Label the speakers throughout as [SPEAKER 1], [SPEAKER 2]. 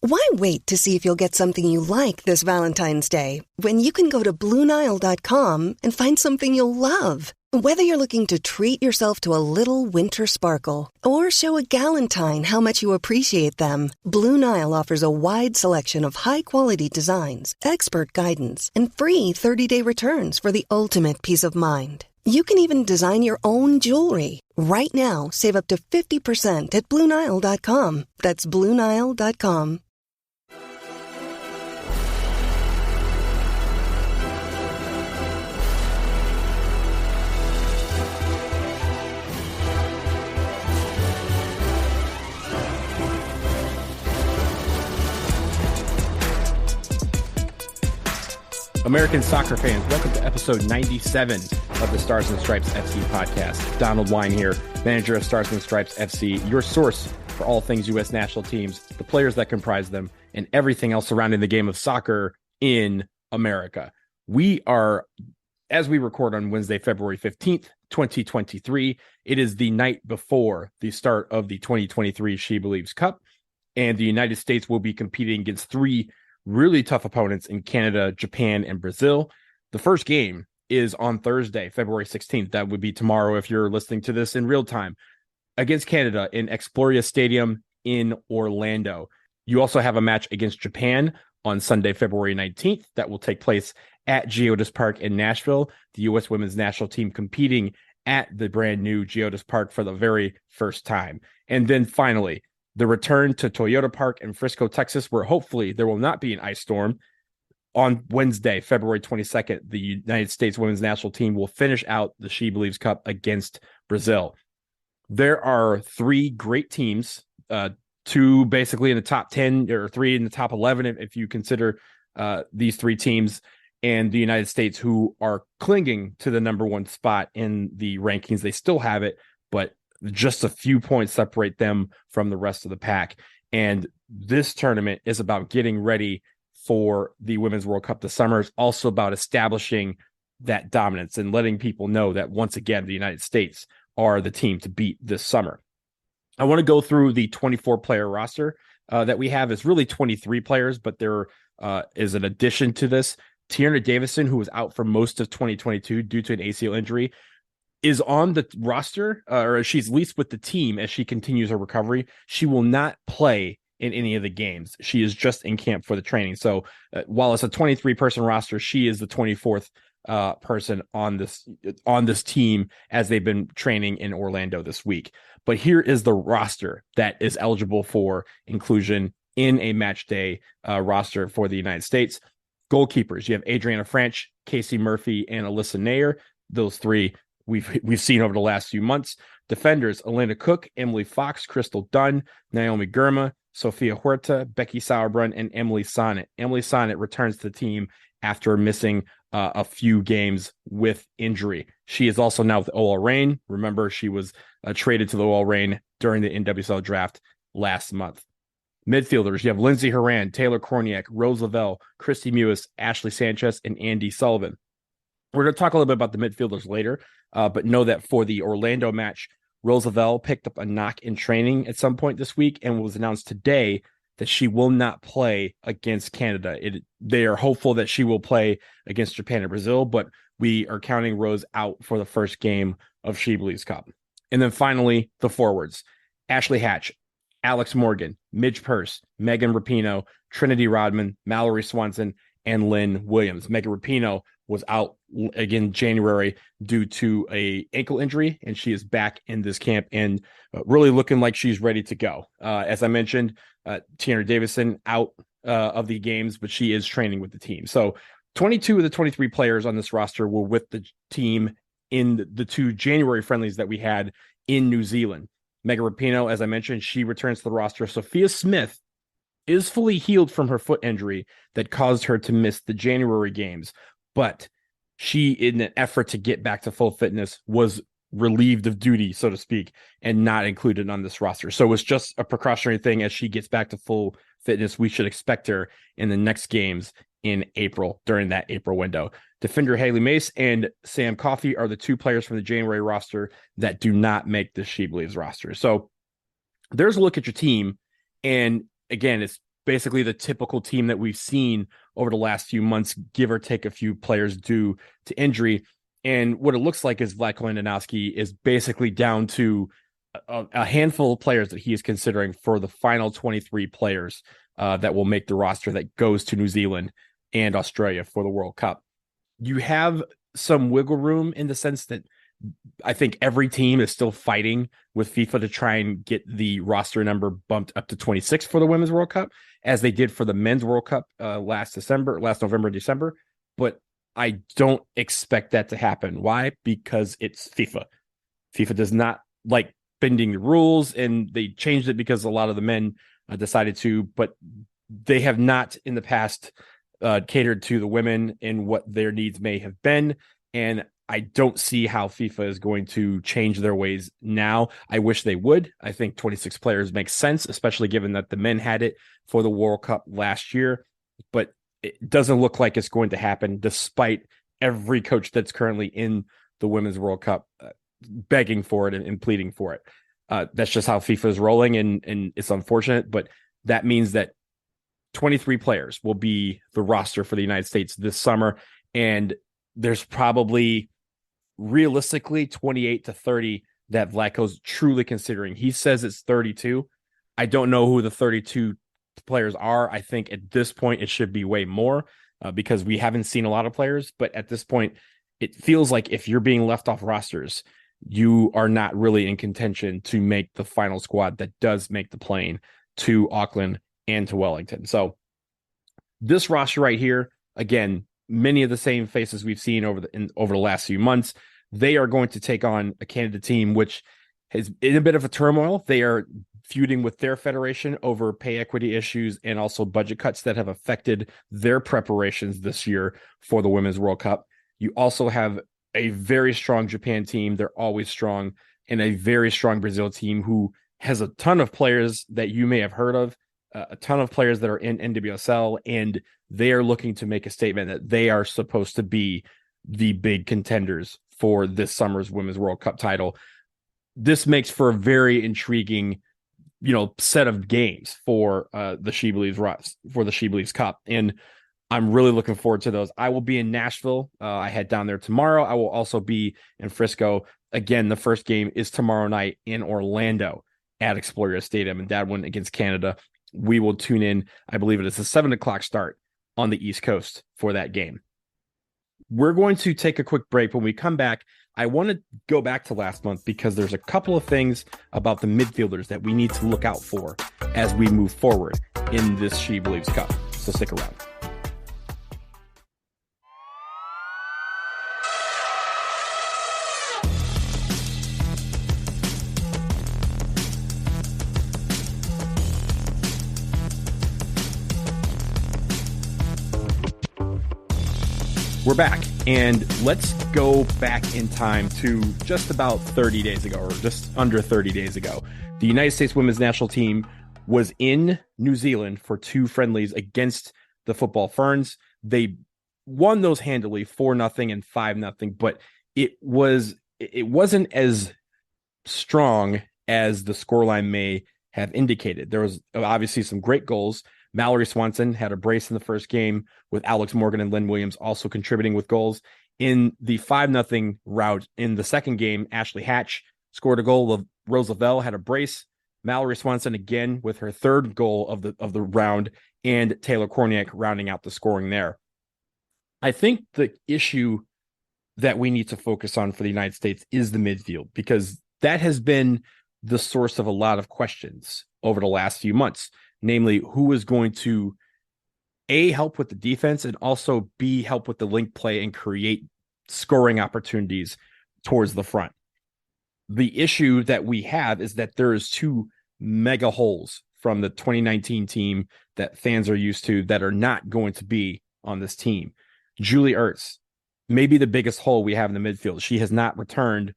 [SPEAKER 1] Why wait to see if you'll get something you like this Valentine's Day when you can go to BlueNile.com and find something you'll love? Whether you're looking to treat yourself to a little winter sparkle or show a galentine how much you appreciate them, Blue Nile offers a wide selection of high-quality designs, expert guidance, and free 30-day returns for the ultimate peace of mind. You can even design your own jewelry. Right now, save up to 50% at BlueNile.com. That's BlueNile.com.
[SPEAKER 2] American soccer fans, welcome to episode 97 of the Stars and Stripes FC podcast. Donald Wine here, manager of Stars and Stripes FC, your source for all things U.S. national teams, the players that comprise them, and everything else surrounding the game of soccer in America. We are, as we record on Wednesday, February 15th, 2023, it is the night before the start of the 2023 SheBelieves Cup, and the United States will be competing against three really tough opponents in Canada, Japan, and Brazil. The first game is on Thursday, February 16th. That would be tomorrow if you're listening to this in real time, against Canada in Exploria Stadium in Orlando. You also have a match against Japan on Sunday, February 19th. That will take place at Geodis Park in Nashville. The U.S. women's national team competing at the brand new Geodis Park for the very first time. And then finally, the return to Toyota Park in Frisco, Texas, where hopefully there will not be an ice storm. On Wednesday, February 22nd, the United States women's national team will finish out the SheBelieves Cup against Brazil. There are three great teams, two basically in the top 10 or three in the top 11, if you consider these three teams, and the United States, who are clinging to the number one spot in the rankings. They still have it, but just a few points separate them from the rest of the pack. And this tournament is about getting ready for the Women's World Cup this summer. It's also about establishing that dominance and letting people know that once again, the United States are the team to beat this summer. I want to go through the 24-player roster that we have. Is really 23 players, but there is an addition to this. Tierna Davison, who was out for most of 2022 due to an ACL injury, is on the roster, or she's at least with the team as she continues her recovery. She will not play in any of the games. She is just in camp for the training. So while it's a 23-person roster, she is the 24th person on this team as they've been training in Orlando this week. But here is the roster that is eligible for inclusion in a match day roster for the United States. Goalkeepers, you have Adriana Franch, Casey Murphy, and Alyssa Nair. Those three we've seen over the last few months. Defenders, Elena Cook, Emily Fox, Crystal Dunn, Naomi Girma, Sofia Huerta, Becky Sauerbrunn, and Emily Sonnet. Emily Sonnet returns to the team after missing a few games with injury. She is also now with OL Reign. Remember, she was traded to the OL Reign during the NWSL draft last month. Midfielders, you have Lindsay Horan, Taylor Kornieck, Rose Lavelle, Christy Mewis, Ashley Sanchez, and Andy Sullivan. We're going to talk a little bit about the midfielders later, but know that for the Orlando match, Rose Lavelle picked up a knock in training at some point this week and was announced today that she will not play against Canada. They are hopeful that she will play against Japan and Brazil, but we are counting Rose out for the first game of SheBelieves Cup. And then finally, the forwards, Ashley Hatch, Alex Morgan, Midge Purse, Megan Rapinoe, Trinity Rodman, Mallory Swanson, and Lynn Williams. Megan Rapinoe was out again January due to a ankle injury, and she is back in this camp and really looking like she's ready to go. As I mentioned, Tierna Davison out of the games, but she is training with the team. So 22 of the 23 players on this roster were with the team in the two January friendlies that we had in New Zealand. Megan Rapinoe, as I mentioned, she returns to the roster. Sophia Smith is fully healed from her foot injury that caused her to miss the January games, but she, in an effort to get back to full fitness, was relieved of duty, so to speak, and not included on this roster. So it's just a precautionary thing. As she gets back to full fitness, we should expect her in the next games in April, during that April window. Defender Haley Mace and Sam Coffey are the two players from the January roster that do not make the SheBelieves roster. So there's a look at your team. And again, it's basically the typical team that we've seen over the last few months, give or take a few players due to injury. And what it looks like is Vlatko Andonovski is basically down to a handful of players that he is considering for the final 23 players that will make the roster that goes to New Zealand and Australia for the World Cup. You have some wiggle room in the sense that I think every team is still fighting with FIFA to try and get the roster number bumped up to 26 for the Women's World Cup, as they did for the Men's World Cup last November, December. But I don't expect that to happen. Why? Because it's FIFA. FIFA does not like bending the rules, and they changed it because a lot of the men decided to, but they have not in the past catered to the women in what their needs may have been. And I don't see how FIFA is going to change their ways now. I wish they would. I think 26 players makes sense, especially given that the men had it for the World Cup last year. But it doesn't look like it's going to happen, despite every coach that's currently in the Women's World Cup begging for it and pleading for it. That's just how FIFA is rolling, and it's unfortunate, but that means that 23 players will be the roster for the United States this summer, and there's probably realistically 28 to 30 that Vlatko's truly considering. He says it's 32. I don't know who the 32 players are. I think at this point it should be way more because we haven't seen a lot of players, but at this point it feels like if you're being left off rosters, you are not really in contention to make the final squad that does make the plane to Auckland and to Wellington. So this roster right here, again, many of the same faces we've seen over the last few months. They are going to take on a Canada team, which is in a bit of a turmoil. They are feuding with their federation over pay equity issues and also budget cuts that have affected their preparations this year for the Women's World Cup. You also have a very strong Japan team. They're always strong, and a very strong Brazil team who has a ton of players that you may have heard of, a ton of players that are in NWSL, and they are looking to make a statement that they are supposed to be the big contenders for this summer's Women's World Cup title. This makes for a very intriguing, set of games for the SheBelieves Cup, and I'm really looking forward to those. I will be in Nashville. I head down there tomorrow. I will also be in Frisco. Again, the first game is tomorrow night in Orlando at Exploria Stadium, and that one against Canada. We will tune in. I believe it is a 7:00 start on the East Coast for that game. We're going to take a quick break. When we come back, I want to go back to last month because there's a couple of things about the midfielders that we need to look out for as we move forward in this SheBelieves Cup. So stick around. We're back, and let's go back in time to just about 30 days ago, or just under 30 days ago. The United States women's national team was in New Zealand for 2 friendlies against the Football Ferns. They won those handily, 4-0 and 5-0, but it wasn't as strong as the scoreline may have indicated. There was obviously some great goals. Mallory Swanson had a brace in the first game, with Alex Morgan and Lynn Williams also contributing with goals. In the 5-0 rout in the second game, Ashley Hatch scored a goal. Rose Lavelle had a brace. Mallory Swanson again with her third goal of the round, and Taylor Kornieck rounding out the scoring there. I think the issue that we need to focus on for the United States is the midfield, because that has been the source of a lot of questions over the last few months. Namely, who is going to A, help with the defense, and also B, help with the link play and create scoring opportunities towards the front. The issue that we have is that there is 2 mega holes from the 2019 team that fans are used to that are not going to be on this team. Julie Ertz, maybe the biggest hole we have in the midfield. She has not returned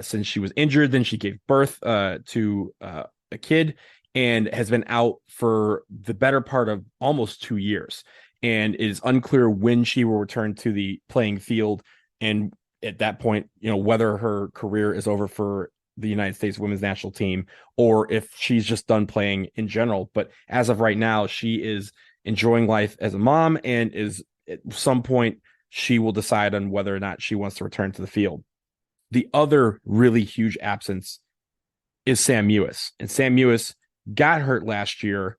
[SPEAKER 2] since she was injured. Then she gave birth to a kid, and has been out for the better part of almost 2 years. And it is unclear when she will return to the playing field. And at that point, whether her career is over for the United States women's national team or if she's just done playing in general. But as of right now, she is enjoying life as a mom, and is at some point she will decide on whether or not she wants to return to the field. The other really huge absence is Sam Mewis. And Sam Mewis got hurt last year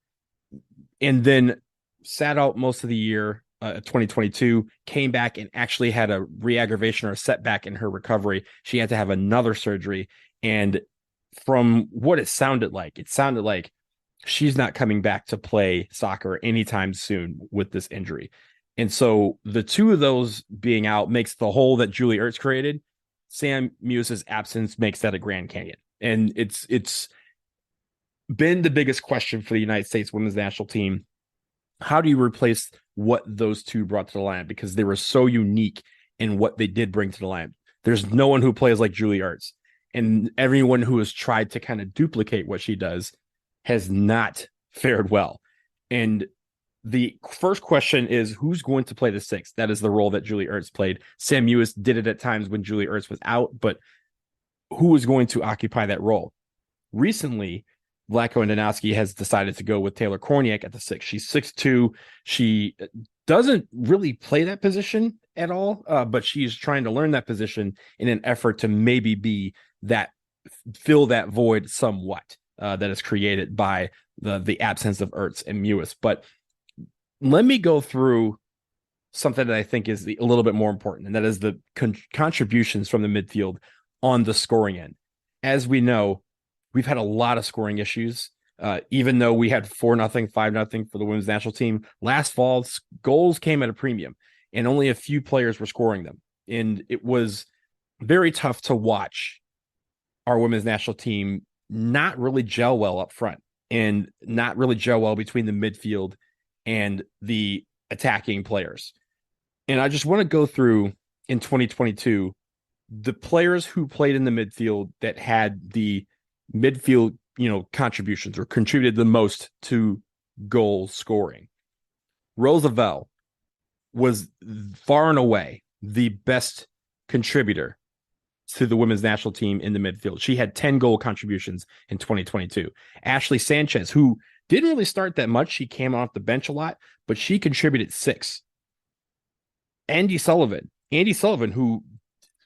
[SPEAKER 2] and then sat out most of the year, 2022, came back and actually had a re-aggravation or a setback in her recovery. She had to have another surgery. And from what it sounded like she's not coming back to play soccer anytime soon with this injury. And so the two of those being out makes the hole that Julie Ertz created. Sam Mewis's absence makes that a Grand Canyon. And it's been the biggest question for the United States women's national team. How do you replace what those two brought to the lineup? Because they were so unique in what they did bring to the lineup. There's no one who plays like Julie Ertz. And everyone who has tried to kind of duplicate what she does has not fared well. And the first question is, who's going to play the six? That is the role that Julie Ertz played. Sam Mewis did it at times when Julie Ertz was out, but who is going to occupy that role? Recently, Vlatko Andonovski has decided to go with Taylor Kornieck at the six. She's 6'2". She doesn't really play that position at all, but she's trying to learn that position in an effort to maybe be that, fill that void somewhat that is created by the absence of Ertz and Mewis. But let me go through something that I think is a little bit more important, and that is the contributions from the midfield on the scoring end. As we know, we've had a lot of scoring issues. Even though we had 4-0, 5-0 for the women's national team, last fall, goals came at a premium and only a few players were scoring them. And it was very tough to watch our women's national team not really gel well up front and not really gel well between the midfield and the attacking players. And I just want to go through in 2022, the players who played in the midfield that had the midfield, contributions or contributed the most to goal scoring. Rose Lavelle was far and away the best contributor to the women's national team in the midfield. She had 10 goal contributions in 2022. Ashley Sanchez, who didn't really start that much, she came off the bench a lot, but she contributed 6. Andy Sullivan, who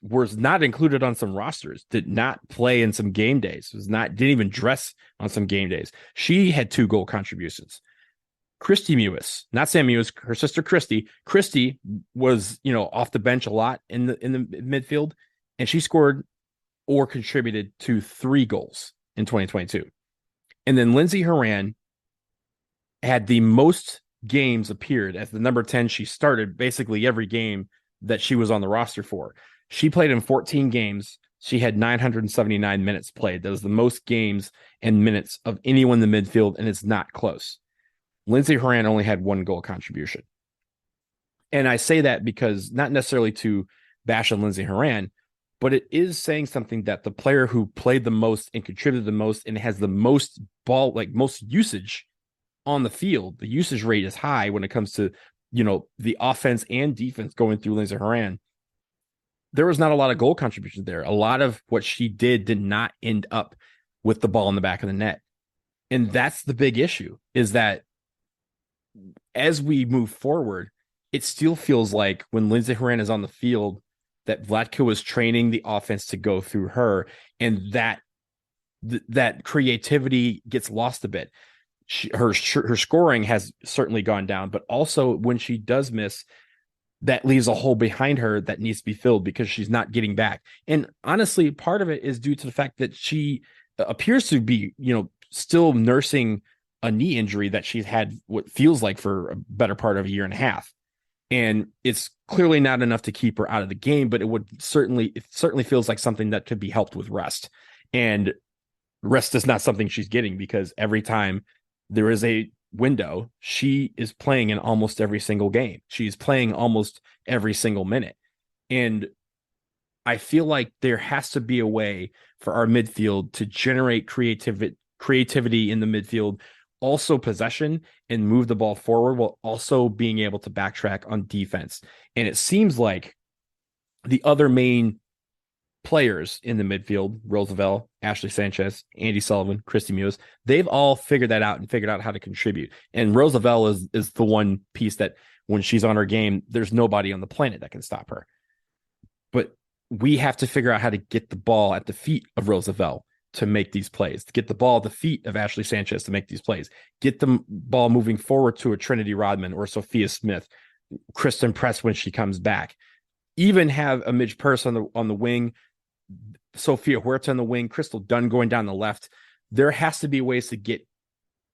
[SPEAKER 2] was not included on some rosters, did not play in some game days, didn't even dress on some game days. She had 2 goal contributions. Christy Mewis, not Sam Mewis, her sister Christy. Christy was, off the bench a lot in the midfield, and she scored or contributed to 3 goals in 2022. And then Lindsey Horan had the most games appeared as the number 10. She started basically every game that she was on the roster for. She played in 14 games. She had 979 minutes played. That was the most games and minutes of anyone in the midfield, and it's not close. Lindsey Horan only had 1 goal contribution. And I say that because not necessarily to bash on Lindsey Horan, but it is saying something that the player who played the most and contributed the most and has the most most usage on the field, the usage rate is high when it comes to, the offense and defense going through Lindsey Horan. There was not a lot of goal contributions there. A lot of what she did not end up with the ball in the back of the net. And that's the big issue, is that as we move forward, it still feels like when Lindsey Horan is on the field, that Vlatko is training the offense to go through her, and that creativity gets lost a bit. Her scoring has certainly gone down, but also when she does miss, that leaves a hole behind her that needs to be filled because she's not getting back. And honestly, part of it is due to the fact that she appears to be, still nursing a knee injury that she's had what feels like for a better part of a year and a half. And it's clearly not enough to keep her out of the game, but it certainly feels like something that could be helped with rest. And rest is not something she's getting, because every time there is a window, she is playing in almost every single game. She's playing almost every single minute. And I feel like there has to be a way for our midfield to generate creativity in the midfield, also possession, and move the ball forward while also being able to backtrack on defense. And it seems like the other main players in the midfield, Rose Lavelle, Ashley Sanchez, Andy Sullivan, Christy Mewis, they've all figured that out and figured out how to contribute. And Rose Lavelle is the one piece that when she's on her game, there's nobody on the planet that can stop her. But we have to figure out how to get the ball at the feet of Rose Lavelle to make these plays, to get the ball at the feet of Ashley Sanchez to make these plays, get the ball moving forward to a Trinity Rodman or Sophia Smith, Kristen Press when she comes back, even have a Midge Purse on the wing, Sophia Huerta on the wing, Crystal Dunn going down the left. There has to be ways to get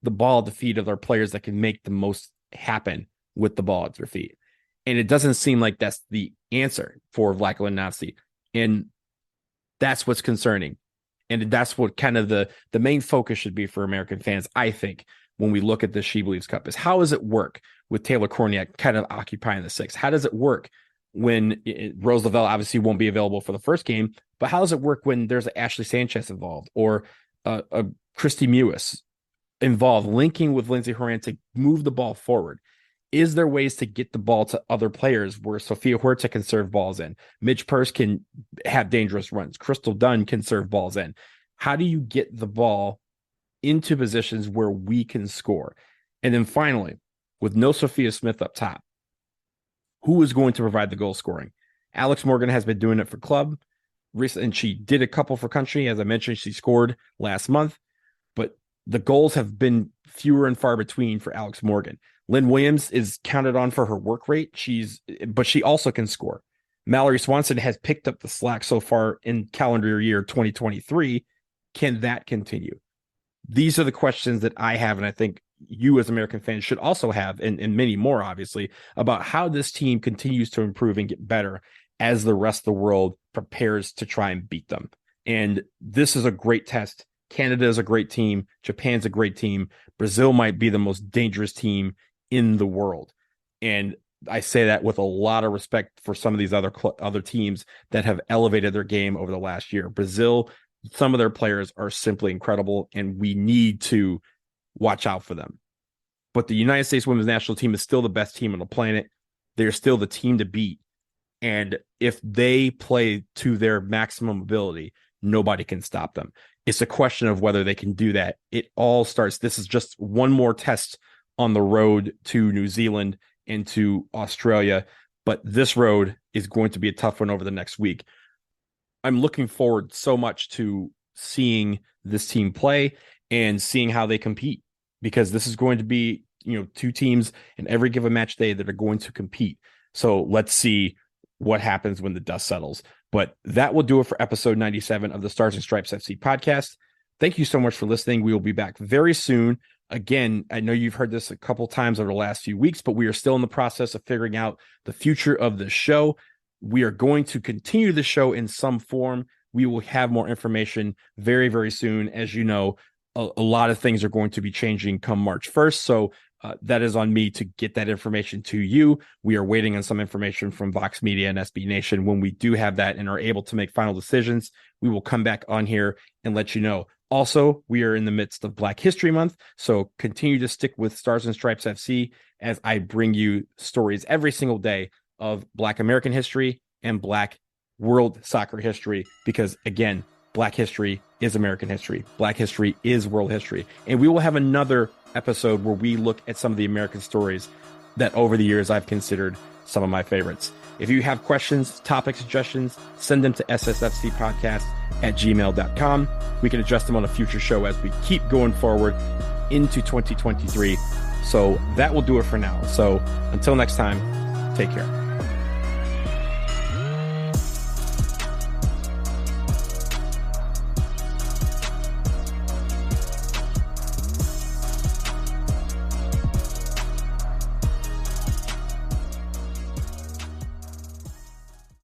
[SPEAKER 2] the ball at the feet of our players that can make the most happen with the ball at their feet. And it doesn't seem like that's the answer for Vlatko and Nancy. And that's what's concerning. And that's what kind of the main focus should be for American fans, I think, when we look at the SheBelieves Cup, is how does it work with Taylor Kornieck kind of occupying the six? How does it work when Rose Lavelle obviously won't be available for the first game, but how does it work when there's an Ashley Sanchez involved or a Christy Mewis involved, linking with Lindsay Horan to move the ball forward? Is there ways to get the ball to other players where Sophia Huerta can serve balls in? Midge Purse can have dangerous runs. Crystal Dunn can serve balls in. How do you get the ball into positions where we can score? And then finally, with no Sophia Smith up top, who is going to provide the goal scoring? Alex Morgan has been doing it for club recently, and she did a couple for country. As I mentioned, she scored last month, but the goals have been fewer and far between for Alex Morgan. Lynn Williams is counted on for her work rate. But she also can score. Mallory Swanson has picked up the slack so far in calendar year 2023. Can that continue? These are the questions that I have, and I think you as American fans should also have, and many more, obviously, about how this team continues to improve and get better as the rest of the world prepares to try and beat them. And this is a great test. Canada is a great team. Japan's a great team. Brazil might be the most dangerous team in the world. And I say that with a lot of respect for some of these other teams that have elevated their game over the last year. Brazil, some of their players are simply incredible, and we need to watch out for them. But the United States women's national team is still the best team on the planet. They're still the team to beat. And if they play to their maximum ability, nobody can stop them. It's a question of whether they can do that. It all starts. This is just one more test on the road to New Zealand and to Australia. But this road is going to be a tough one over the next week. I'm looking forward so much to seeing this team play and seeing how they compete, because this is going to be, two teams in every given match day that are going to compete. So let's see what happens when the dust settles. But that will do it for episode 97 of the Stars and Stripes FC podcast. Thank you so much for listening. We will be back very soon. Again, I know you've heard this a couple times over the last few weeks, but we are still in the process of figuring out the future of the show. We are going to continue the show in some form. We will have more information very, very soon. As you know, a lot of things are going to be changing come March 1st. So that is on me to get that information to you. We are waiting on some information from Vox Media and SB Nation. When we do have that and are able to make final decisions, we will come back on here and let you know. Also, we are in the midst of Black History Month, so continue to stick with Stars and Stripes FC as I bring you stories every single day of Black American history and Black world soccer history, because, again, Black history is American history. Black history is world history. And we will have another episode where we look at some of the American stories that over the years I've considered some of my favorites. If you have questions, topic suggestions, send them to ssfcpodcast@gmail.com. We can address them on a future show as we keep going forward into 2023. So that will do it for now. So until next time, take care.